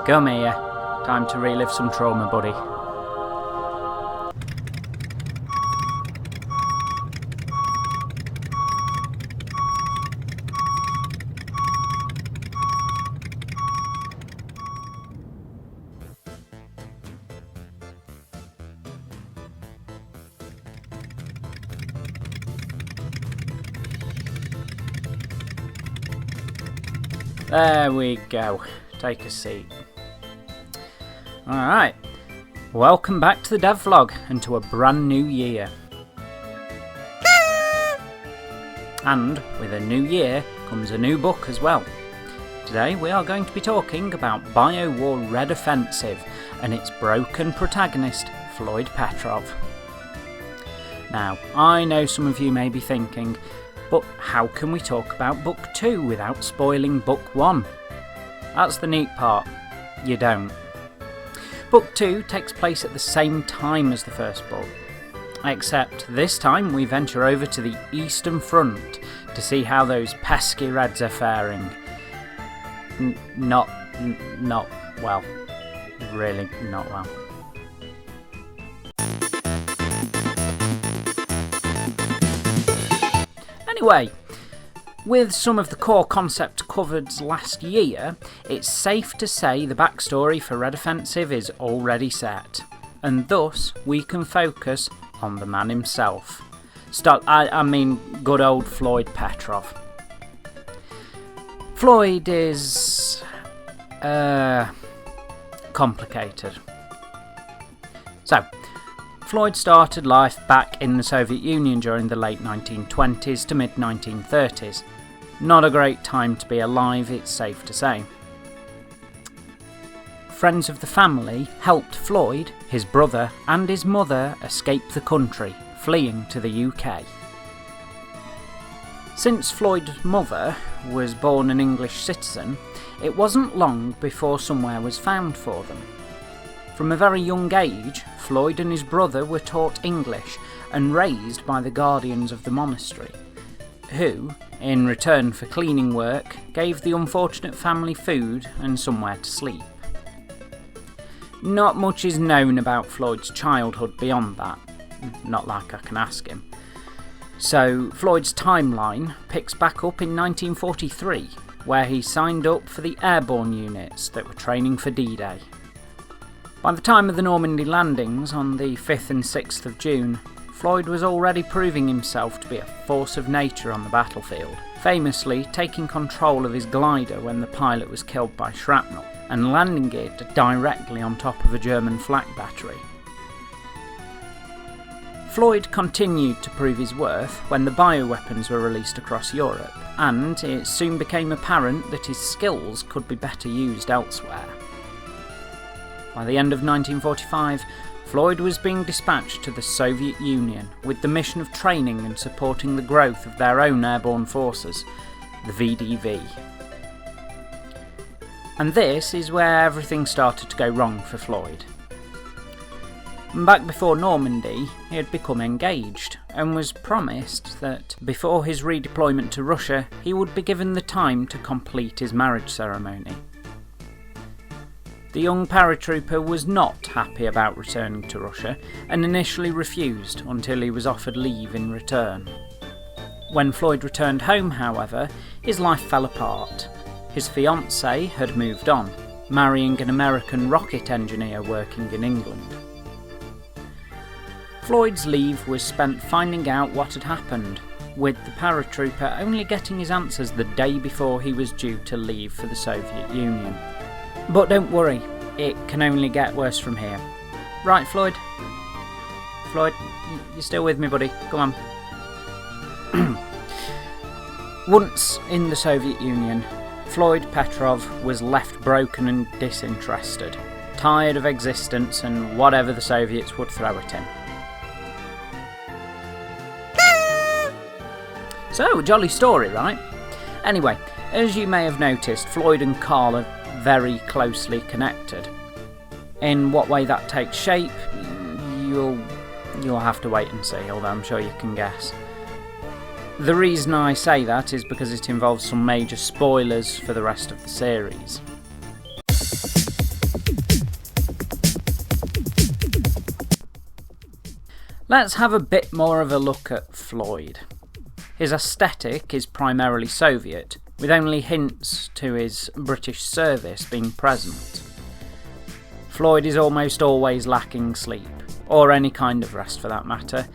Come here. Time to relive some trauma, buddy. There we go. Take a seat. Alright. Welcome back to the Devblog and to a brand new year. And with a new year comes a new book as well. Today we are going to be talking about BioWar Red Offensive and its broken protagonist, Floyd Petrov. Now, I know some of you may be thinking, but how can we talk about Book 2 without spoiling Book 1? That's the neat part. You don't. Book 2 takes place at the same time as the first book, except this time we venture over to the Eastern Front to see how those pesky Reds are faring. Not well. Really not well. Anyway, with some of the core concept covered last year, it's safe to say the backstory for Red Offensive is already set, and thus we can focus on the man himself. I mean good old Floyd Petrov. Floyd is complicated. So, Floyd started life back in the Soviet Union during the late 1920s to mid-1930s. Not a great time to be alive, it's safe to say. Friends of the family helped Floyd, his brother and his mother escape the country, fleeing to the UK. Since Floyd's mother was born an English citizen, it wasn't long before somewhere was found for them. From a very young age, Floyd and his brother were taught English and raised by the guardians of the monastery, who, in return for cleaning work, gave the unfortunate family food and somewhere to sleep. Not much is known about Floyd's childhood beyond that, not like I can ask him. So Floyd's timeline picks back up in 1943, where he signed up for the airborne units that were training for D-Day. By the time of the Normandy landings on the 5th and 6th of June, Floyd was already proving himself to be a force of nature on the battlefield, famously taking control of his glider when the pilot was killed by shrapnel, and landing it directly on top of a German flak battery. Floyd continued to prove his worth when the bioweapons were released across Europe, and it soon became apparent that his skills could be better used elsewhere. By the end of 1945, Floyd was being dispatched to the Soviet Union with the mission of training and supporting the growth of their own airborne forces, the VDV. And this is where everything started to go wrong for Floyd. Back before Normandy, he had become engaged and was promised that before his redeployment to Russia, he would be given the time to complete his marriage ceremony. The young paratrooper was not happy about returning to Russia and initially refused until he was offered leave in return. When Floyd returned home, however, his life fell apart. His fiancée had moved on, marrying an American rocket engineer working in England. Floyd's leave was spent finding out what had happened, with the paratrooper only getting his answers the day before he was due to leave for the Soviet Union. But don't worry, it can only get worse from here. Right, Floyd? Floyd, you still with me, buddy? Go on. Once in the Soviet Union, Floyd Petrov was left broken and disinterested, tired of existence and whatever the Soviets would throw at him. So, jolly story, right? Anyway, as you may have noticed, Floyd and Carl are very closely connected. In what way that takes shape, you'll have to wait and see, although I'm sure you can guess. The reason I say that is because it involves some major spoilers for the rest of the series. Let's have a bit more of a look at Floyd. His aesthetic is primarily Soviet, with only hints to his British service being present. Floyd is almost always lacking sleep, or any kind of rest for that matter,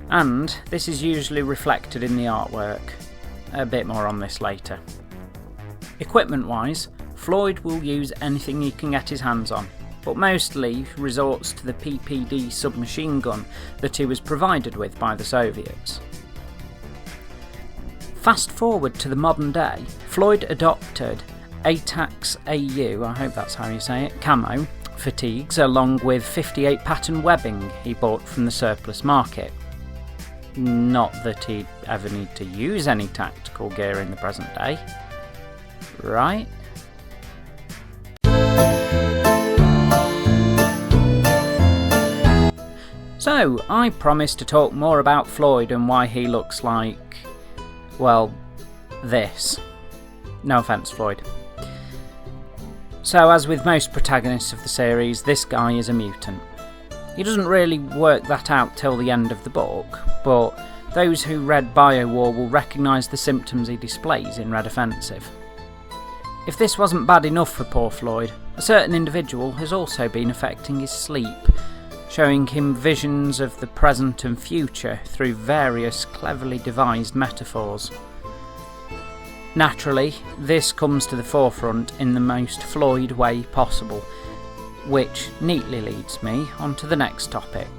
and this is usually reflected in the artwork. A bit more on this later. Equipment wise, Floyd will use anything he can get his hands on, but mostly resorts to the PPD submachine gun that he was provided with by the Soviets. Fast forward to the modern day, Floyd adopted ATAX AU, I hope that's how you say it, camo fatigues along with 58 pattern webbing he bought from the surplus market. Not that he'd ever need to use any tactical gear in the present day, right? So, I promised to talk more about Floyd and why he looks like, well, this. No offence, Floyd. So, as with most protagonists of the series, this guy is a mutant. He doesn't really work that out till the end of the book, but those who read BioWar will recognise the symptoms he displays in Red Offensive. If this wasn't bad enough for poor Floyd, a certain individual has also been affecting his sleep, showing him visions of the present and future through various cleverly devised metaphors. Naturally, this comes to the forefront in the most Floyd way possible, which neatly leads me onto the next topic.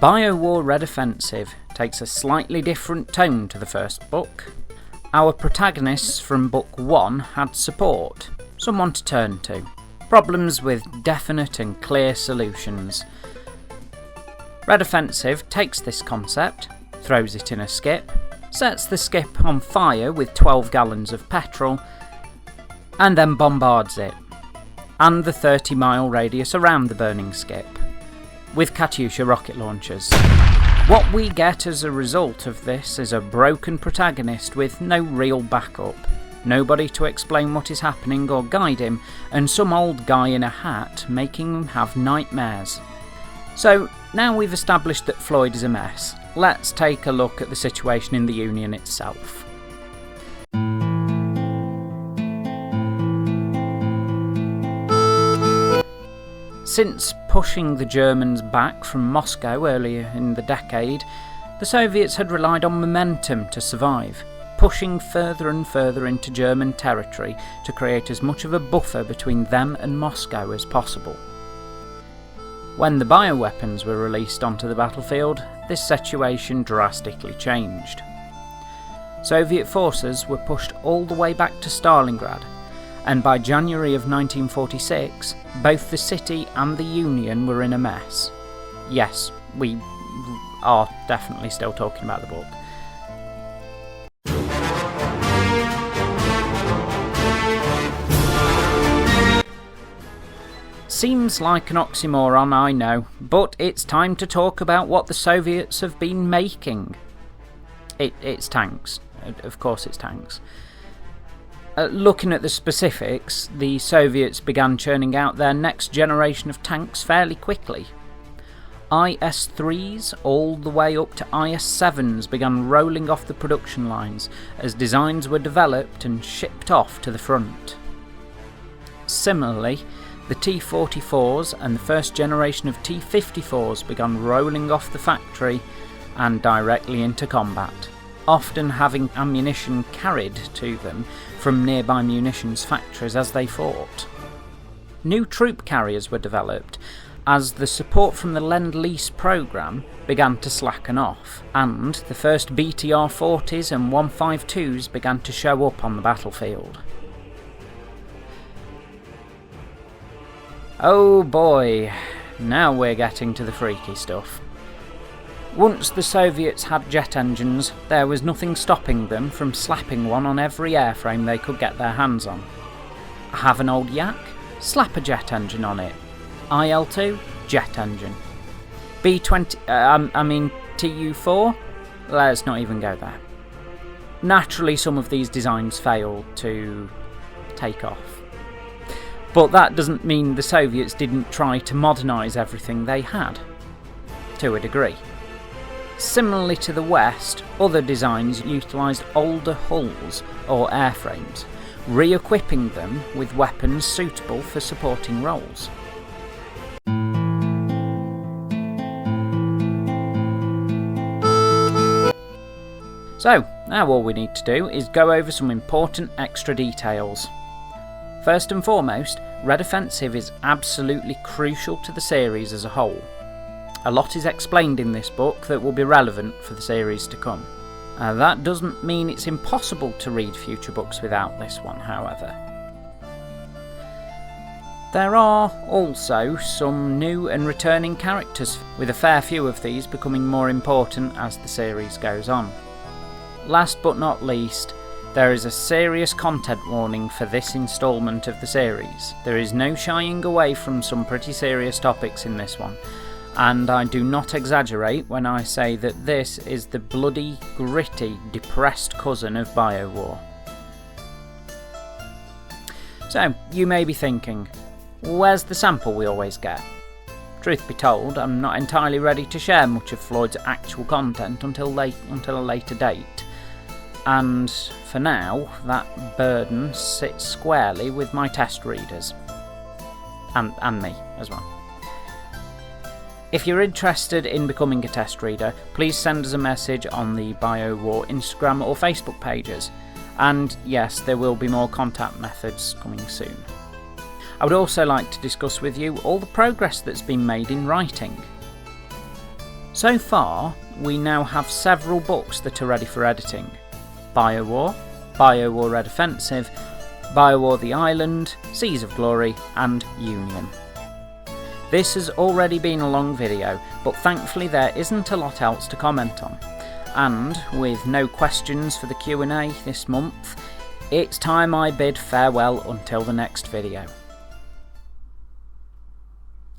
BioWar Red Offensive takes a slightly different tone to the first book. Our protagonists from book 1 had support, someone to turn to, problems with definite and clear solutions. Red Offensive takes this concept, throws it in a skip, sets the skip on fire with 12 gallons of petrol, and then bombards it, and the 30-mile radius around the burning skip, with Katyusha rocket launchers. What we get as a result of this is a broken protagonist with no real backup, nobody to explain what is happening or guide him, and some old guy in a hat making him have nightmares. So, now we've established that Floyd is a mess, let's take a look at the situation in the Union itself. Since pushing the Germans back from Moscow earlier in the decade, the Soviets had relied on momentum to survive, pushing further and further into German territory to create as much of a buffer between them and Moscow as possible. When the bioweapons were released onto the battlefield, this situation drastically changed. Soviet forces were pushed all the way back to Stalingrad, and by January of 1946, both the city and the Union were in a mess. Yes, we are definitely still talking about the book. Seems like an oxymoron, I know, but it's time to talk about what the Soviets have been making. It's tanks. Of course it's tanks. Looking at the specifics, the Soviets began churning out their next generation of tanks fairly quickly. IS-3s all the way up to IS-7s began rolling off the production lines as designs were developed and shipped off to the front. Similarly, the T-44s and the first generation of T-54s began rolling off the factory and directly into combat, often having ammunition carried to them from nearby munitions factories as they fought. New troop carriers were developed as the support from the Lend-Lease programme began to slacken off, and the first BTR-40s and 152s began to show up on the battlefield. Oh boy, now we're getting to the freaky stuff. Once the Soviets had jet engines, there was nothing stopping them from slapping one on every airframe they could get their hands on. Have an old yak? Slap a jet engine on it. IL-2? Jet engine. TU-4? Let's not even go there. Naturally, some of these designs failed to take off. But that doesn't mean the Soviets didn't try to modernise everything they had, to a degree. Similarly to the West, other designs utilised older hulls or airframes, re-equipping them with weapons suitable for supporting roles. So, now all we need to do is go over some important extra details. First and foremost, Red Offensive is absolutely crucial to the series as a whole. A lot is explained in this book that will be relevant for the series to come. That doesn't mean it's impossible to read future books without this one, however. There are also some new and returning characters, with a fair few of these becoming more important as the series goes on. Last but not least, there is a serious content warning for this instalment of the series. There is no shying away from some pretty serious topics in this one, and I do not exaggerate when I say that this is the bloody, gritty, depressed cousin of BioWar. So, you may be thinking, where's the sample we always get? Truth be told, I'm not entirely ready to share much of Floyd's actual content until a later date. And for now, that burden sits squarely with my test readers. And me as well. If you're interested in becoming a test reader, please send us a message on the BioWar Instagram or Facebook pages. And yes, there will be more contact methods coming soon. I would also like to discuss with you all the progress that's been made in writing. So far, we now have several books that are ready for editing. BioWar, BioWar Red Offensive, BioWar The Island, Seas of Glory, and Union. This has already been a long video, but thankfully there isn't a lot else to comment on. And with no questions for the Q&A this month, it's time I bid farewell until the next video.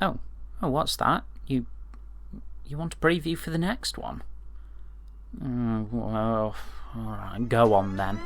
Oh, what's that? You want a preview for the next one? Well, alright, go on then.